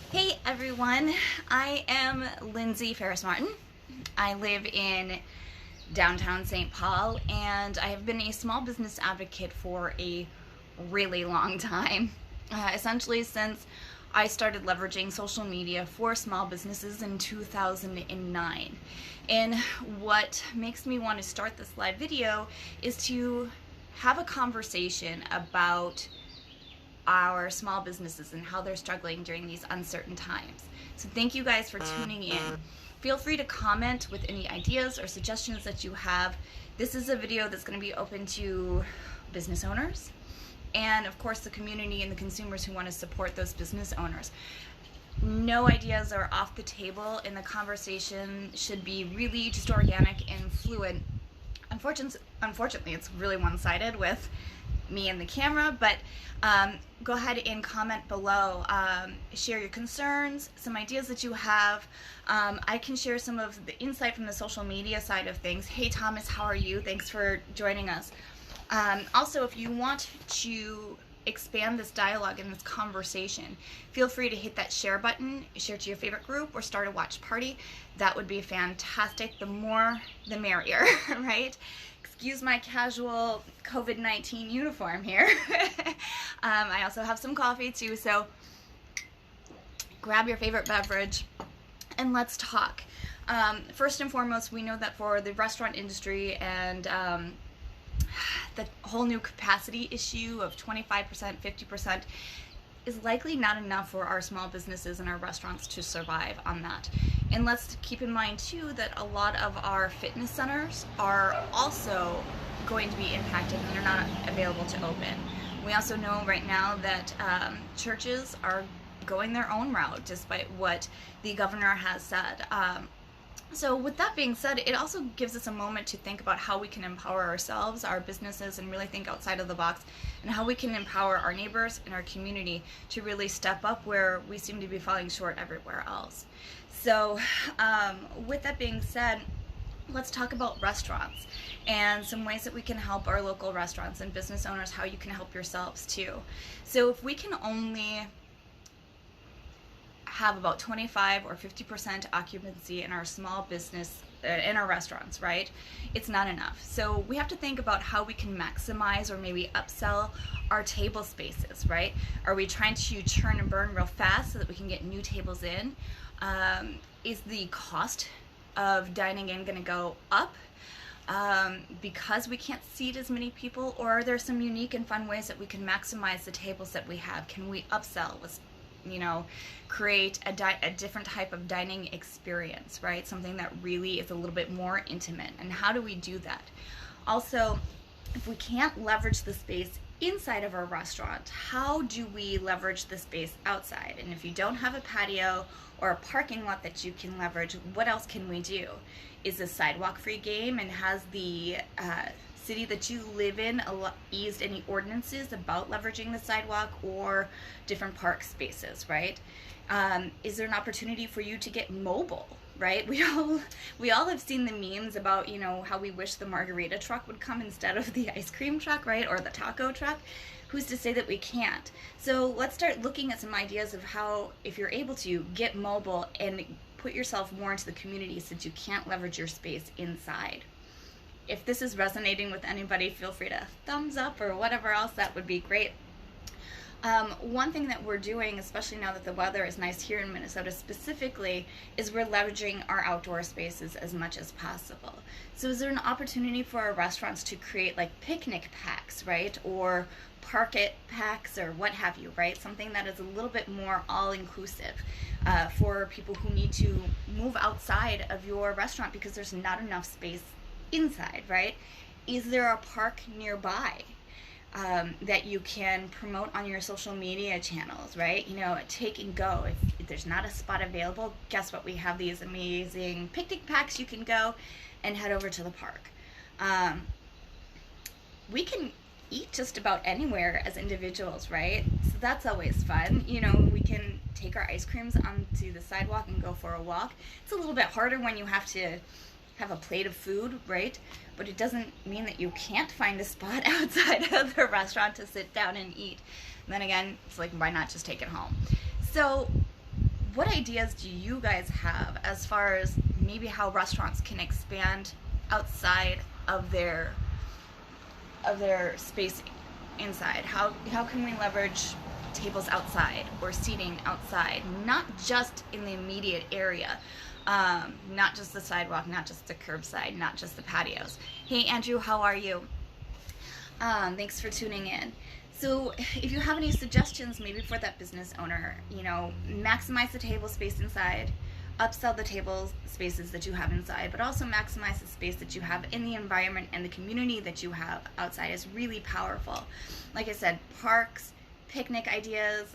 Hey everyone, I am Lindsay Ferris Martin. I live in downtown St. Paul and I have been a small business advocate for a really long time. Essentially, since I started leveraging social media for small businesses in 2009. And what makes me want to start this live video is to have a conversation about our small businesses and how they're struggling during these uncertain times. So thank you guys for tuning in. Feel free to comment with any ideas or suggestions that you have. This is a video that's going to be open to business owners and of course the community and the consumers who want to support those business owners. No ideas are off the table, and the conversation should be really just organic and fluid. Unfortunately, it's really one-sided with me and the camera, but go ahead and comment below. Share your concerns, some ideas that you have. I can share some of the insight from the social media side of things. Hey Thomas, how are you? Thanks for joining us. Also, if you want to expand this dialogue and this conversation, feel free to hit that share button, share to your favorite group, or start a watch party. That would be fantastic. The more, the merrier, right? Excuse my casual COVID-19 uniform here. I also have some coffee too, so grab your favorite beverage and let's talk. First and foremost, we know that for the restaurant industry and the whole new capacity issue of 25%, 50% is likely not enough for our small businesses and our restaurants to survive on that. And let's keep in mind too that a lot of our fitness centers are also going to be impacted and they're not available to open. We also know right now that churches are going their own route despite what the governor has said. So with that being said, it also gives us a moment to think about how we can empower ourselves, our businesses, and really think outside of the box, and how we can empower our neighbors and our community to really step up where we seem to be falling short everywhere else. So with that being said, let's talk about restaurants and some ways that we can help our local restaurants and business owners, how you can help yourselves too. So if we can only have about 25 or 50% occupancy in our small business, in our restaurants, right? It's not enough. So we have to think about how we can maximize or maybe upsell our table spaces, right? Are we trying to churn and burn real fast so that we can get new tables in? Is the cost of dining in going to go up because we can't seat as many people, or are there some unique and fun ways that we can maximize the tables that we have? Can we upsell? Let's create a different type of dining experience, right? Something that really is a little bit more intimate. And how do we do that? Also, if we can't leverage the space inside of our restaurant, how do we leverage the space outside? And if you don't have a patio or a parking lot that you can leverage, what else can we do? Is the sidewalk free game, and has the city that you live in eased any ordinances about leveraging the sidewalk or different park spaces, right? Is there an opportunity for you to get mobile, right? We all have seen the memes about, how we wish the margarita truck would come instead of the ice cream truck, right? Or the taco truck. Who's to say that we can't? So let's start looking at some ideas of how, if you're able to, get mobile and put yourself more into the community since you can't leverage your space inside. If this is resonating with anybody, feel free to thumbs up or whatever else. That would be great. One thing that we're doing, especially now that the weather is nice here in Minnesota specifically, is we're leveraging our outdoor spaces as much as possible. So is there an opportunity for our restaurants to create like picnic packs, right? Or park it packs or what have you, right? Something that is a little bit more all-inclusive for people who need to move outside of your restaurant because there's not enough space inside, right? Is there a park nearby that you can promote on your social media channels, right? Take and go. If there's not a spot available, guess what? We have these amazing picnic packs. You can go and head over to the park. We can eat just about anywhere as individuals, right? So that's always fun. We can take our ice creams onto the sidewalk and go for a walk. It's a little bit harder when you have to have a plate of food, right? But it doesn't mean that you can't find a spot outside of the restaurant to sit down and eat. And then again, it's like, why not just take it home? So what ideas do you guys have as far as maybe how restaurants can expand outside of their space inside? How can we leverage tables outside or seating outside, not just in the immediate area, not just the sidewalk, not just the curbside, not just the patios. Hey Andrew, how are you? Thanks for tuning in. So if you have any suggestions maybe for that business owner, you know, maximize the table space inside, upsell the table spaces that you have inside, but also maximize the space that you have in the environment and the community that you have outside is really powerful. Like I said, parks, picnic ideas.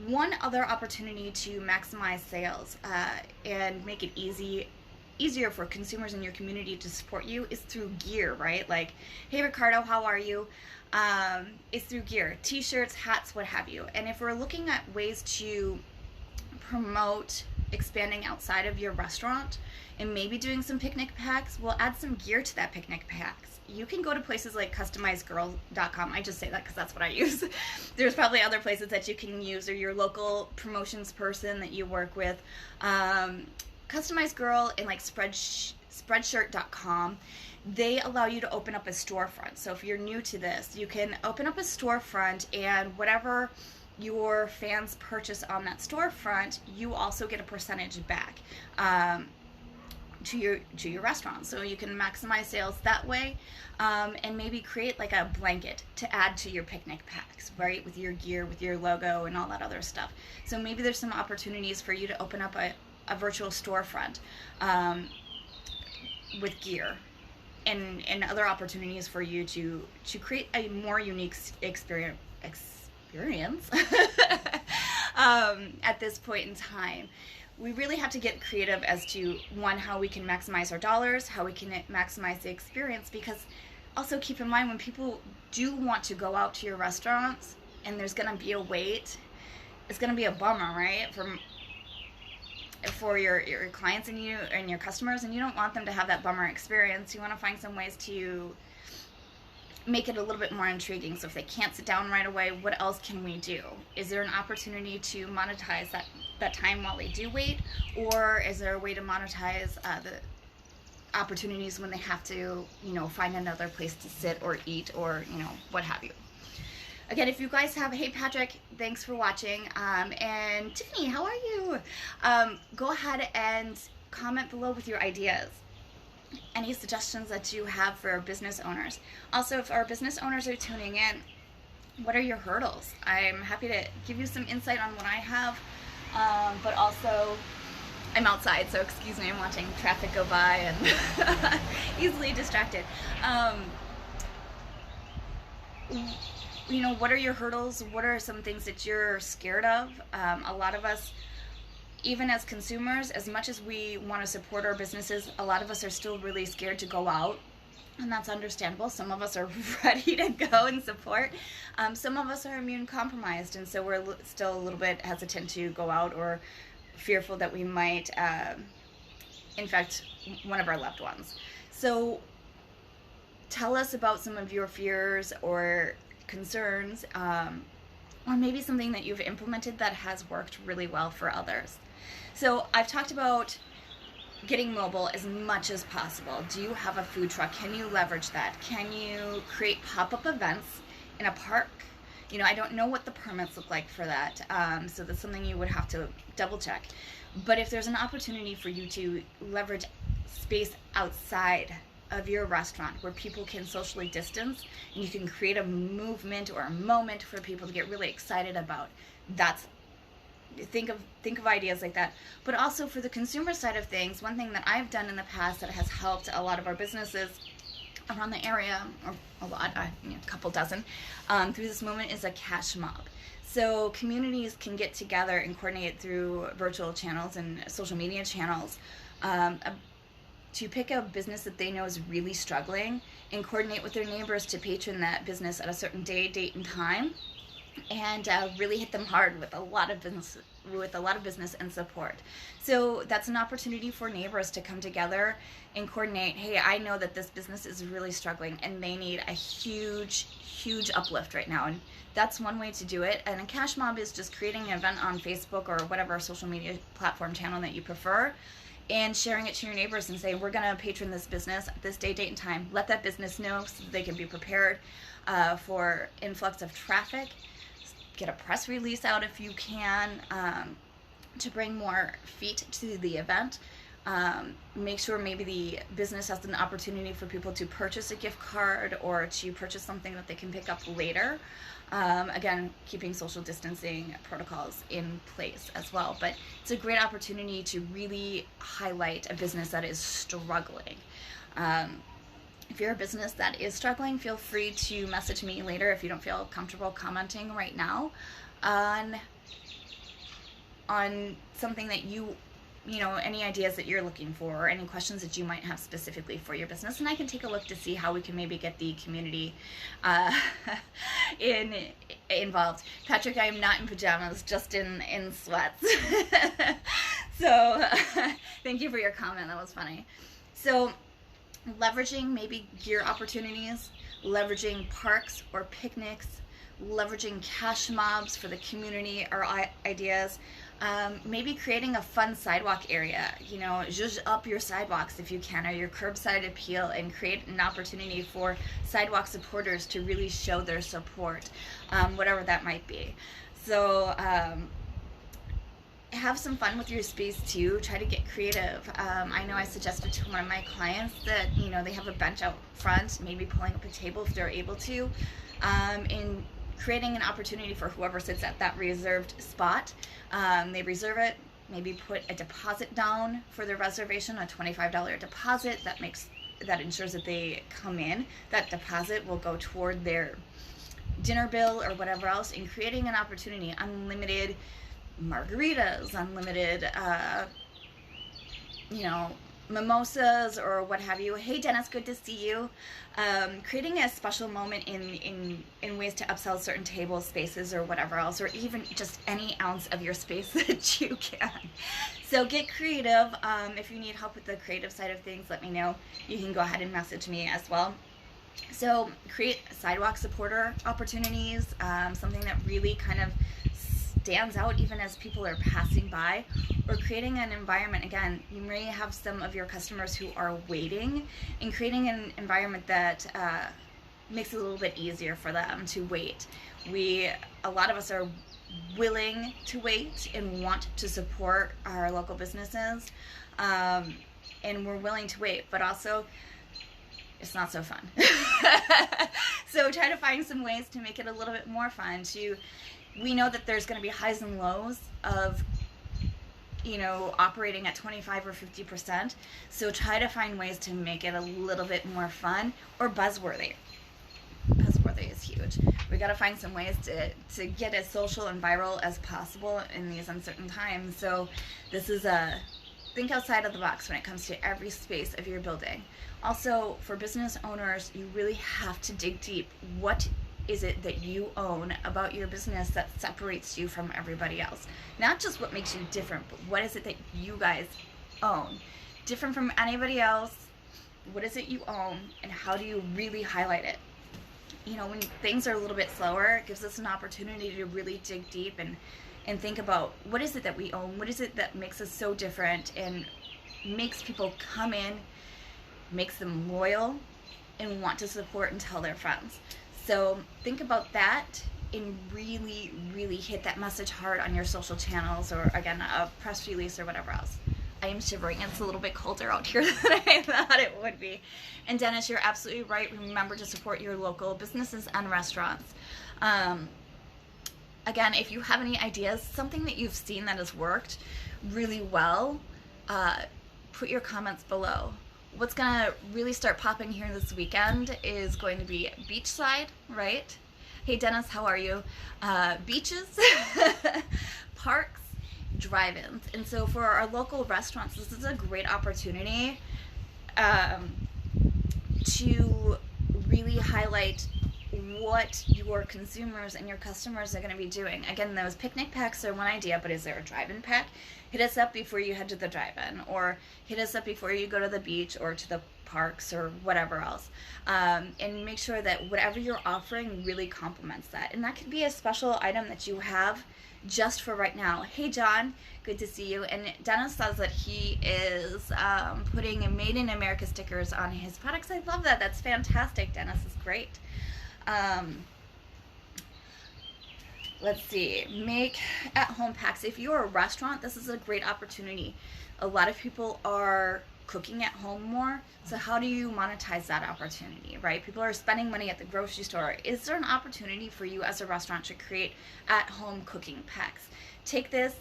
One other opportunity to maximize sales and make it easier for consumers in your community to support you is through gear, right? Like, hey Ricardo, how are you? It's through gear, t-shirts, hats, what have you. And if we're looking at ways to promote expanding outside of your restaurant and maybe doing some picnic packs, we'll add some gear to that picnic packs. You can go to places like customizedgirl.com. I just say that because that's what I use. There's probably other places that you can use, or your local promotions person that you work with. Customized Girl and like spreadshirt.com, they allow you to open up a storefront. So if you're new to this, you can open up a storefront, and whatever your fans purchase on that storefront, you also get a percentage back to your restaurant. So you can maximize sales that way, and maybe create like a blanket to add to your picnic packs, right, with your gear, with your logo and all that other stuff. So maybe there's some opportunities for you to open up a virtual storefront with gear, and other opportunities for you to create a more unique experience at this point in time. We really have to get creative as to, one, how we can maximize our dollars, how we can maximize the experience, because also keep in mind, when people do want to go out to your restaurants and there's going to be a wait, it's going to be a bummer, right, for your clients and you and your customers, and you don't want them to have that bummer experience. You want to find some ways to make it a little bit more intriguing. So if they can't sit down right away, what else can we do? Is there an opportunity to monetize that time while they do wait, or is there a way to monetize the opportunities when they have to, you know, find another place to sit or eat, or, you know, what have you? Again, if you guys have, hey Patrick, thanks for watching, and Tiffany, how are you? Go ahead and comment below with your ideas. Any suggestions that you have for our business owners. Also, if our business owners are tuning in, what are your hurdles? I'm happy to give you some insight on what I have, but also, I'm outside, so excuse me, I'm watching traffic go by and easily distracted. You know, what are your hurdles? What are some things that you're scared of? A lot of us, even as consumers, as much as we want to support our businesses, a lot of us are still really scared to go out, and that's understandable. Some of us are ready to go and support. Some of us are immune compromised, and so we're still a little bit hesitant to go out, or fearful that we might infect one of our loved ones. So tell us about some of your fears or concerns, or maybe something that you've implemented that has worked really well for others. So I've talked about getting mobile as much as possible. Do you have a food truck? Can you leverage that? Can you create pop-up events in a park? You know, I don't know what the permits look like for that, so that's something you would have to double check. But if there's an opportunity for you to leverage space outside of your restaurant where people can socially distance, and you can create a movement or a moment for people to get really excited about, that's, think of ideas like that. But also for the consumer side of things, one thing that I've done in the past that has helped a lot of our businesses around the area, or a lot, a couple dozen, through this movement, is a cash mob. So communities can get together and coordinate through virtual channels and social media channels to pick a business that they know is really struggling, and coordinate with their neighbors to patron that business at a certain day, date, and time, and really hit them hard with a lot of business and support. So that's an opportunity for neighbors to come together and coordinate. Hey, I know that this business is really struggling and they need a huge uplift right now, and that's one way to do it. And a cash mob is just creating an event on Facebook or whatever social media platform channel that you prefer, and sharing it to your neighbors and say, we're going to patron this business at this date and time. Let that business know so that they can be prepared for influx of traffic. Get a press release out if you can, to bring more feet to the event. Make sure maybe the business has an opportunity for people to purchase a gift card or to purchase something that they can pick up later. Again, keeping social distancing protocols in place as well. But it's a great opportunity to really highlight a business that is struggling. If you're a business that is struggling, feel free to message me later if you don't feel comfortable commenting right now on something that you know, any ideas that you're looking for or any questions that you might have specifically for your business, and I can take a look to see how we can maybe get the community involved. Patrick, I am not in pajamas, just in sweats. So thank you for your comment, that was funny. So leveraging maybe gear opportunities, leveraging parks or picnics, leveraging cash mobs for the community or ideas. Maybe creating a fun sidewalk area, you know, zhuzh up your sidewalks if you can, or your curbside appeal, and create an opportunity for sidewalk supporters to really show their support, whatever that might be. So have some fun with your space too. Try to get creative. I know I suggested to one of my clients that, you know, they have a bench out front, maybe pulling up a table if they're able to, and creating an opportunity for whoever sits at that reserved spot. They reserve it, maybe put a deposit down for their reservation, a $25 deposit that ensures that they come in. That deposit will go toward their dinner bill or whatever else, and creating an opportunity, unlimited margaritas, unlimited you know, mimosas or what have you. Hey Dennis, good to see you. Creating a special moment in ways to upsell certain table spaces or whatever else, or even just any ounce of your space that you can. So get creative. If you need help with the creative side of things, let me know. You can go ahead and message me as well. So create sidewalk supporter opportunities, something that really kind of stands out even as people are passing by, or creating an environment. Again, you may have some of your customers who are waiting, and creating an environment that makes it a little bit easier for them to wait. A lot of us are willing to wait and want to support our local businesses, and we're willing to wait, but also it's not so fun. So try to find some ways to make it a little bit more fun. We know that there's going to be highs and lows of, you know, operating at 25 or 50%. So try to find ways to make it a little bit more fun or buzzworthy. Buzzworthy is huge. We got to find some ways to get as social and viral as possible in these uncertain times. So this is think outside of the box when it comes to every space of your building. Also, for business owners, you really have to dig deep. What is it that you own about your business that separates you from everybody else? Not just what makes you different, but what is it that you guys own? Different from anybody else. What is it you own, and how do you really highlight it? You know, when things are a little bit slower, it gives us an opportunity to really dig deep and think about what is it that we own? What is it that makes us so different and makes people come in, makes them loyal, and want to support and tell their friends? So think about that and really, really hit that message hard on your social channels, or again, a press release or whatever else. I am shivering. It's a little bit colder out here than I thought it would be. And Dennis, you're absolutely right. Remember to support your local businesses and restaurants. Again, if you have any ideas, something that you've seen that has worked really well, put your comments below. What's gonna really start popping here this weekend is going to be beachside, right? Hey Dennis, how are you? Beaches, parks, drive-ins. And so for our local restaurants, this is a great opportunity to really highlight what your consumers and your customers are going to be doing. Again, those picnic packs are one idea, but is there a drive-in pack? Hit us up before you head to the drive-in, or hit us up before you go to the beach or to the parks or whatever else, and make sure that whatever you're offering really complements that. And that could be a special item that you have just for right now. Hey John, good to see you. And Dennis says that he is putting Made in America stickers on his products. I love that. That's fantastic. Dennis is great. Let's see, make at home packs. If you're a restaurant, this is a great opportunity. A lot of people are cooking at home more, so how do you monetize that opportunity, right? People are spending money at the grocery store. Is there an opportunity for you as a restaurant to create at home cooking packs? Take this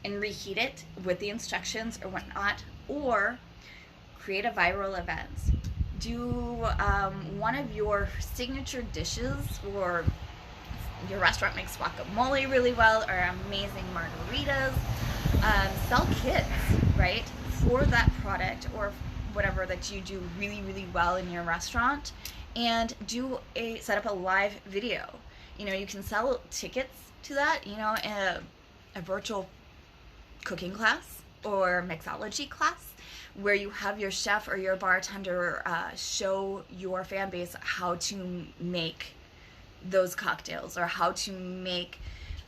and reheat it with the instructions or whatnot, or create a viral event. Do one of your signature dishes, or your restaurant makes guacamole really well, or amazing margaritas. Sell kits, right, for that product or whatever that you do really, really well in your restaurant, and set up a live video. You know, you can sell tickets to that, you know, a virtual cooking class or mixology class, where you have your chef or your bartender show your fan base how to make those cocktails, or how to make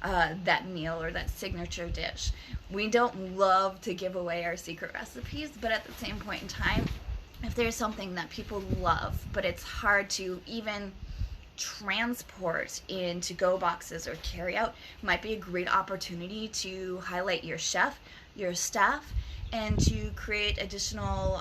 that meal or that signature dish. We don't love to give away our secret recipes, but at the same point in time, if there's something that people love, but it's hard to even transport into go boxes or carry out, might be a great opportunity to highlight your chef, your staff, and to create additional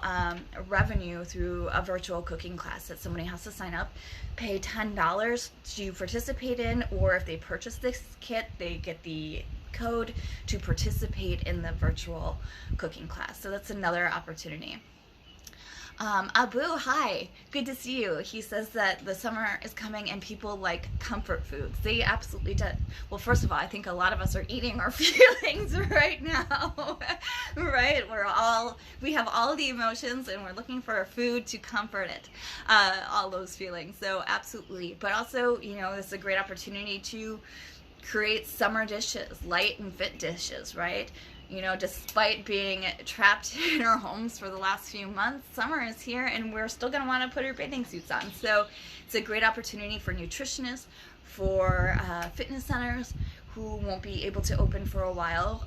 revenue through a virtual cooking class that somebody has to sign up, pay $10 to participate in, or if they purchase this kit, they get the code to participate in the virtual cooking class. So that's another opportunity. Abu, hi, good to see you. He says that the summer is coming and people like comfort foods. They absolutely do. Well, first of all, I think a lot of us are eating our feelings right now, right? We have all the emotions and we're looking for food to comfort it, all those feelings. So absolutely. But also, you know, this is a great opportunity to create summer dishes, light and fit dishes, right? You know, despite being trapped in our homes for the last few months, summer is here and we're still going to want to put our bathing suits on. So it's a great opportunity for nutritionists, for fitness centers who won't be able to open for a while,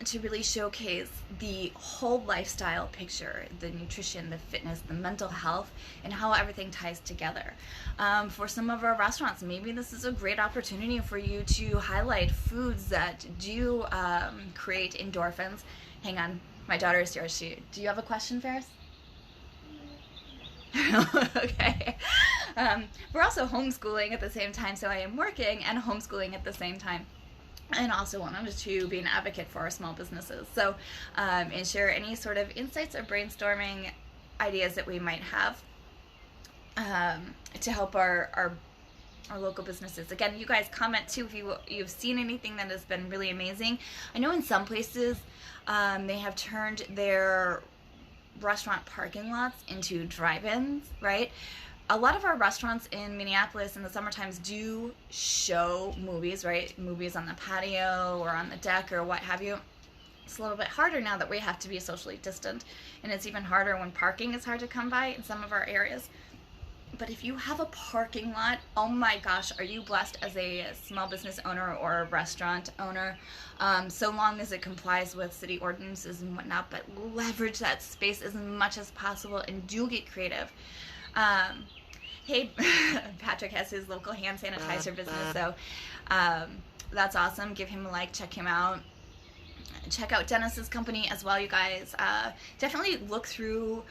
to really showcase the whole lifestyle picture, the nutrition, the fitness, the mental health, and how everything ties together. For some of our restaurants, maybe this is a great opportunity for you to highlight foods that do create endorphins. Hang on, my daughter is here. Do you have a question, Ferris? Okay. We're also homeschooling at the same time, so I am working and homeschooling at the same time. And also wanted to be an advocate for our small businesses. So, and share any sort of insights or brainstorming ideas that we might have to help our local businesses. Again, you guys comment too if you've seen anything that has been really amazing. I know in some places they have turned their restaurant parking lots into drive-ins, right? A lot of our restaurants in Minneapolis in the summer times do show movies, right? Movies on the patio or on the deck or what have you. It's a little bit harder now that we have to be socially distant, and it's even harder when parking is hard to come by in some of our areas. But if you have a parking lot, oh my gosh, are you blessed as a small business owner or a restaurant owner, so long as it complies with city ordinances and whatnot, but leverage that space as much as possible and do get creative. Hey, Patrick has his local hand sanitizer business, so that's awesome. Give him a like, check him out. Check out Dennis's company as well, you guys. Definitely look through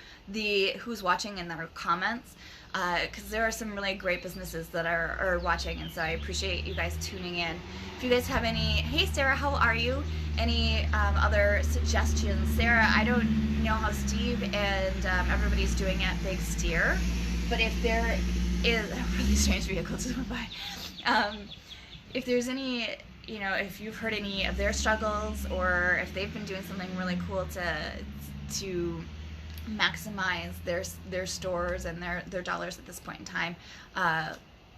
who's watching in their comments, because there are some really great businesses that are watching, and so I appreciate you guys tuning in. If you guys have hey Sarah, how are you? Any other suggestions? Sarah, I don't know how Steve and everybody's doing at Big Steer, but if there is a really strange vehicle to come by, if there's any, you know, if you've heard any of their struggles, or if they've been doing something really cool to maximize their stores and their dollars at this point in time,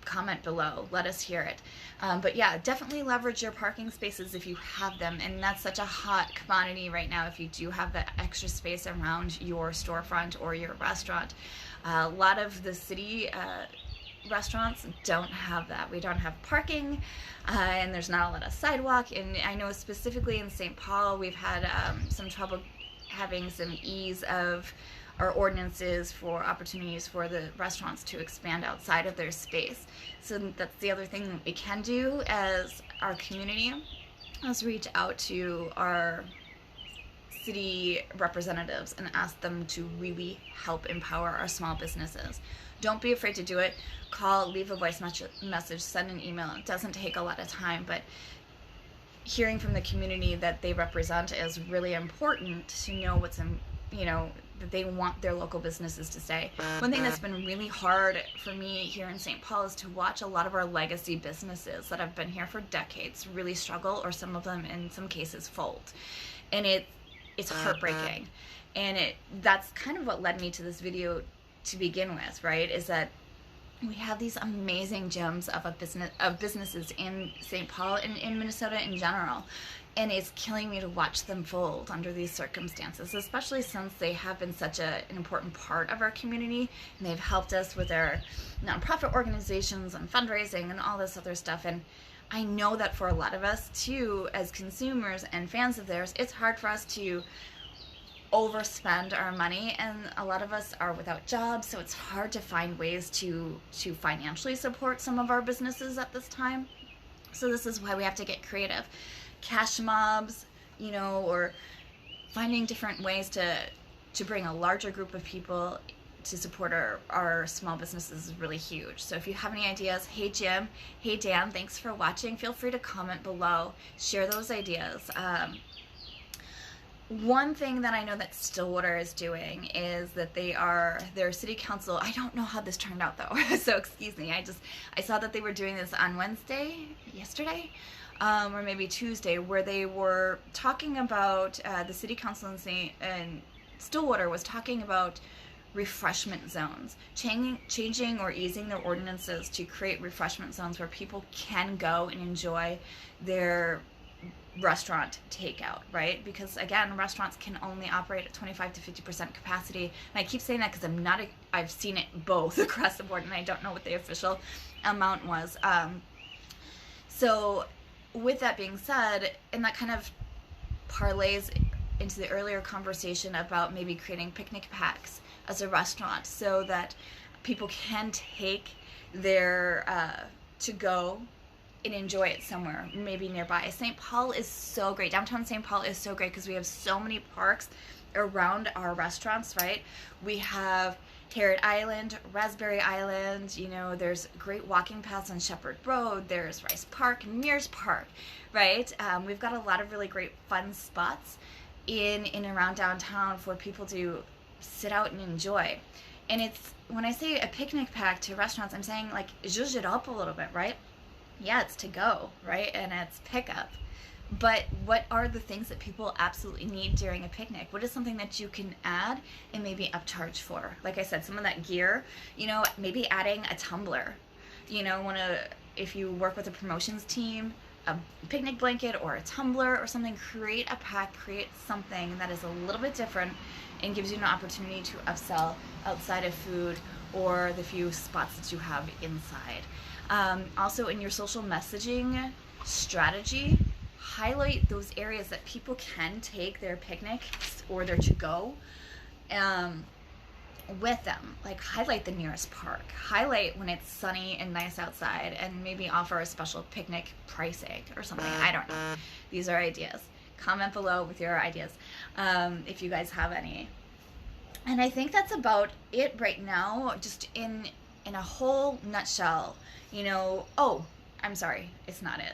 comment below. Let us hear it. But yeah, definitely leverage your parking spaces if you have them. And that's such a hot commodity right now if you do have that extra space around your storefront or your restaurant. A lot of the city restaurants don't have that. We don't have parking, and there's not a lot of sidewalk. And I know specifically in St. Paul, we've had some trouble having some ease of our ordinances for opportunities for the restaurants to expand outside of their space. So that's the other thing that we can do as our community, is reach out to our city representatives and ask them to really help empower our small businesses. Don't be afraid to do it. Call, leave a voice message, send an email. It doesn't take a lot of time, but hearing from the community that they represent is really important to know what's in, that they want their local businesses to stay. One thing that's been really hard for me here in St. Paul is to watch a lot of our legacy businesses that have been here for decades really struggle, or some of them in some cases fold. And it's heartbreaking. And that's kind of what led me to this video to begin with, right? Is that we have these amazing gems of businesses in St. Paul and in Minnesota in general. And it's killing me to watch them fold under these circumstances, especially since they have been such an important part of our community, and they've helped us with our nonprofit organizations and fundraising and all this other stuff. And I know that for a lot of us too, as consumers and fans of theirs, it's hard for us to overspend our money, and a lot of us are without jobs, so it's hard to find ways to financially support some of our businesses at this time. So this is why we have to get creative. Cash mobs, or finding different ways to bring a larger group of people to support our small businesses is really huge. So if you have any ideas, hey Jim, hey Dan, thanks for watching. Feel free to comment below, share those ideas. One thing that I know that Stillwater is doing is that their city council, I don't know how this turned out though, so excuse me, I saw that they were doing this on yesterday, or maybe Tuesday, where they were talking about, the city council in Stillwater was talking about refreshment zones, changing or easing their ordinances to create refreshment zones where people can go and enjoy their restaurant takeout, right? Because again, restaurants can only operate at 25 to 50% capacity. And I keep saying that because I've seen it both across the board, and I don't know what the official amount was. So with that being said, and that kind of parlays into the earlier conversation about maybe creating picnic packs as a restaurant so that people can take their to-go and enjoy it somewhere, maybe nearby. St. Paul is so great. Downtown St. Paul is so great because we have so many parks around our restaurants, right? We have Harriet Island, Raspberry Island, there's great walking paths on Shepherd Road, there's Rice Park, Mears Park, right? We've got a lot of really great fun spots in and around downtown for people to sit out and enjoy. And when I say a picnic pack to restaurants, I'm saying like zhuzh it up a little bit, right? Yeah, it's to go, right? And it's pickup. But what are the things that people absolutely need during a picnic? What is something that you can add and maybe upcharge for? Like I said, some of that gear, maybe adding a tumbler. If you work with a promotions team, a picnic blanket or a tumbler or something, create a pack, create something that is a little bit different and gives you an opportunity to upsell outside of food or the few spots that you have inside. Also in your social messaging strategy, highlight those areas that people can take their picnics or their to-go with them. Like highlight the nearest park, highlight when it's sunny and nice outside, and maybe offer a special picnic pricing or something. I don't know. These are ideas. Comment below with your ideas if you guys have any. And I think that's about it right now, just in a whole nutshell. Oh, I'm sorry, it's not it.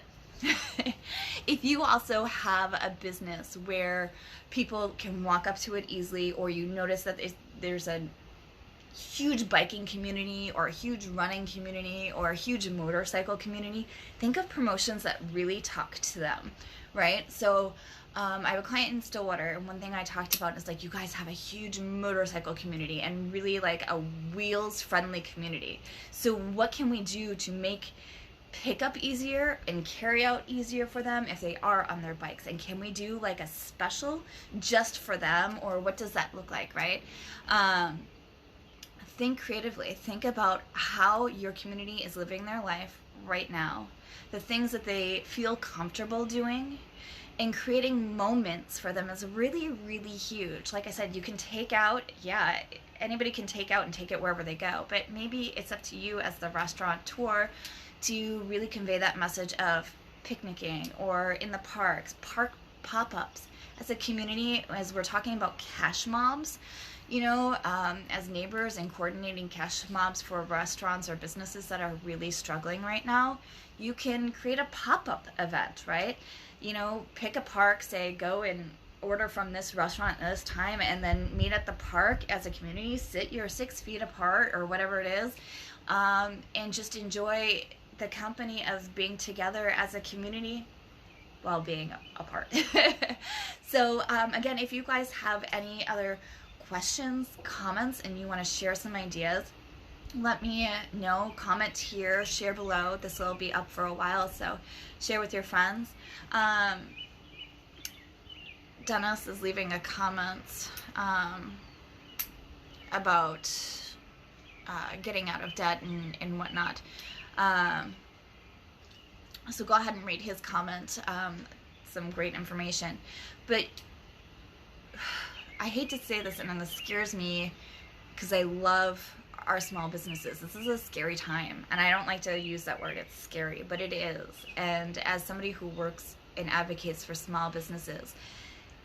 If you also have a business where people can walk up to it easily, or you notice that there's a huge biking community or a huge running community or a huge motorcycle community, think of promotions that really talk to them, right? So I have a client in Stillwater, and one thing I talked about is like, you guys have a huge motorcycle community and really like a wheels friendly community. So what can we do to make pickup easier and carry out easier for them if they are on their bikes? And can we do like a special just for them, or what does that look like, right? Think creatively. Think about how your community is living their life right now, the things that they feel comfortable doing, and creating moments for them is really, really huge. Like I said, you can take out, yeah, anybody can take out and take it wherever they go, but maybe it's up to you as the restaurateur to really convey that message of picnicking or in the parks, park pop-ups. As a community, as we're talking about cash mobs, you know, as neighbors and coordinating cash mobs for restaurants or businesses that are really struggling right now, you can create a pop-up event, right? You know, pick a park, say go and order from this restaurant at this time, and then meet at the park as a community, sit your 6 feet apart or whatever it is, and just enjoy the company of being together as a community while being apart. So again, if you guys have any other questions, comments, and you want to share some ideas, let me know. Comment here, share below. This will be up for a while, so share with your friends. Dennis is leaving a comment about getting out of debt and whatnot. So go ahead and read his comment. Some great information. But I hate to say this, and this scares me because I love our small businesses. This is a scary time, and I don't like to use that word. It's scary, but it is. And as somebody who works and advocates for small businesses,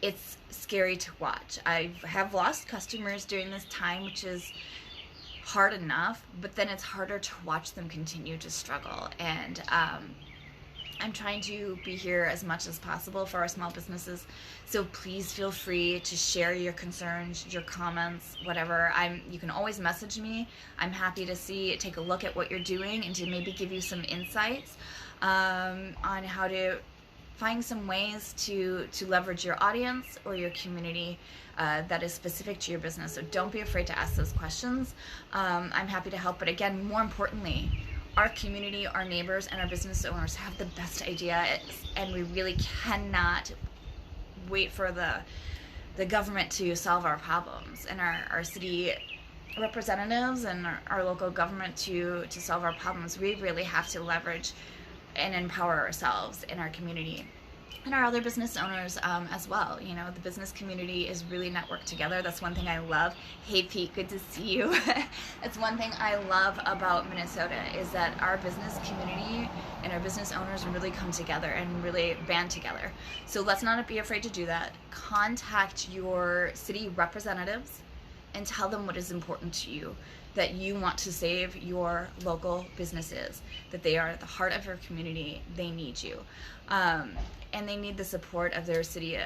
it's scary to watch. I have lost customers during this time, which is hard enough, but then it's harder to watch them continue to struggle. And I'm trying to be here as much as possible for our small businesses. So please feel free to share your concerns, your comments, whatever. You can always message me. I'm happy to take a look at what you're doing and to maybe give you some insights on how to find some ways to leverage your audience or your community that is specific to your business. So don't be afraid to ask those questions. I'm happy to help. But again, more importantly, our community, our neighbors, and our business owners have the best idea, and we really cannot wait for the government to solve our problems, and our city representatives and our local government to solve our problems. We really have to leverage and empower ourselves in our community. And our other business owners as well. You know, the business community is really networked together. That's one thing I love. Hey Pete, good to see you. That's one thing I love about Minnesota, is that our business community and our business owners really come together and really band together. So let's not be afraid to do that. Contact your city representatives and tell them what is important to you, that you want to save your local businesses, that they are at the heart of your community. They need you. And they need the support of their city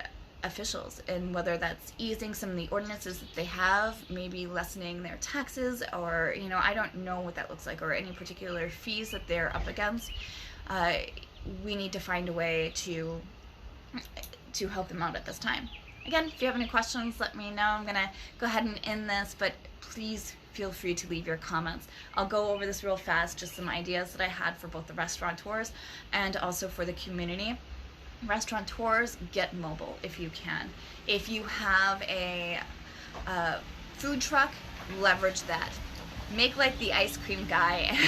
officials, and whether that's easing some of the ordinances that they have, maybe lessening their taxes, or, you know, I don't know what that looks like, or any particular fees that they're up against. We need to find a way to help them out at this time. Again, if you have any questions, let me know. I'm gonna go ahead and end this, but please feel free to leave your comments. I'll go over this real fast, just some ideas that I had for both the restaurateurs and also for the community. Restaurateurs, get mobile if you can. If you have a food truck, leverage that. Make like the ice cream guy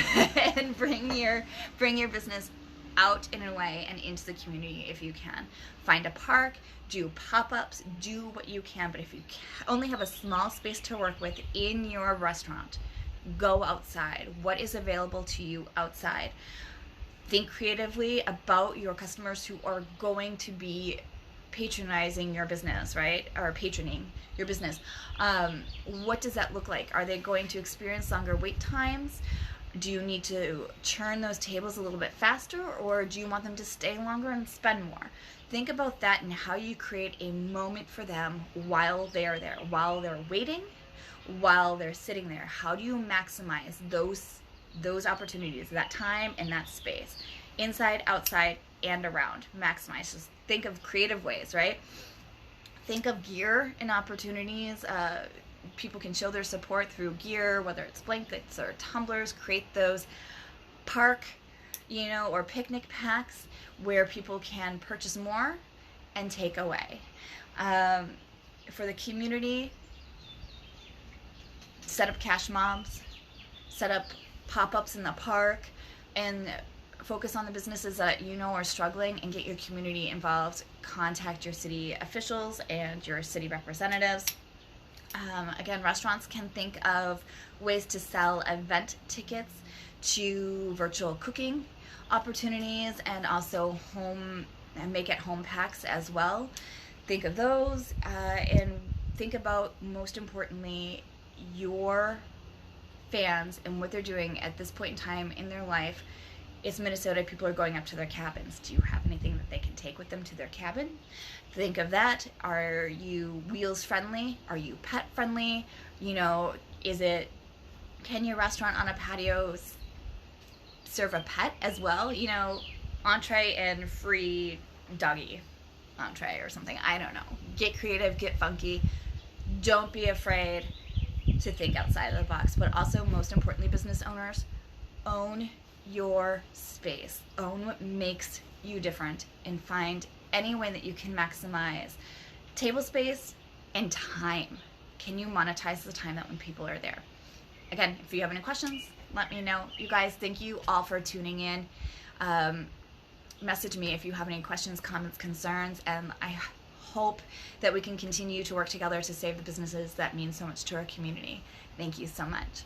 and bring your business out in a way and into the community if you can. Find a park, do pop-ups, do what you can, but if you only have a small space to work with in your restaurant, go outside. What is available to you outside? Think creatively about your customers who are going to be patronizing your business, right? Or patroning your business. What does that look like? Are they going to experience longer wait times? Do you need to churn those tables a little bit faster, or do you want them to stay longer and spend more? Think about that and how you create a moment for them while they're there, while they're waiting, while they're sitting there? How do you maximize those opportunities, that time and that space, inside, outside, and around? Maximize. Just think of creative ways, right? Think of gear and opportunities. People can show their support through gear, whether it's blankets or tumblers. Create those park, or picnic packs where people can purchase more and take away. For the community, set up cash mobs, set up pop-ups in the park, and focus on the businesses that are struggling and get your community involved. Contact your city officials and your city representatives. Again, restaurants can think of ways to sell event tickets to virtual cooking opportunities, and also make at home packs as well. Think of those, and think about, most importantly, your fans and what they're doing at this point in time in their life. It's Minnesota. People are going up to their cabins. Do you have anything that they can take with them to their cabin? Think of that. Are you wheels friendly? Are you pet friendly? Can your restaurant on a patio serve a pet as well? Entree and free doggy entree or something. I don't know. Get creative, get funky. Don't be afraid to think outside of the box. But also, most importantly, business owners, own your space. Own what makes you different, and find any way that you can maximize table space and time. Can you monetize the time that when people are there? Again, if you have any questions, let me know. You guys, thank you all for tuning in. Message me if you have any questions, comments, concerns, and I hope that we can continue to work together to save the businesses that mean so much to our community. Thank you so much.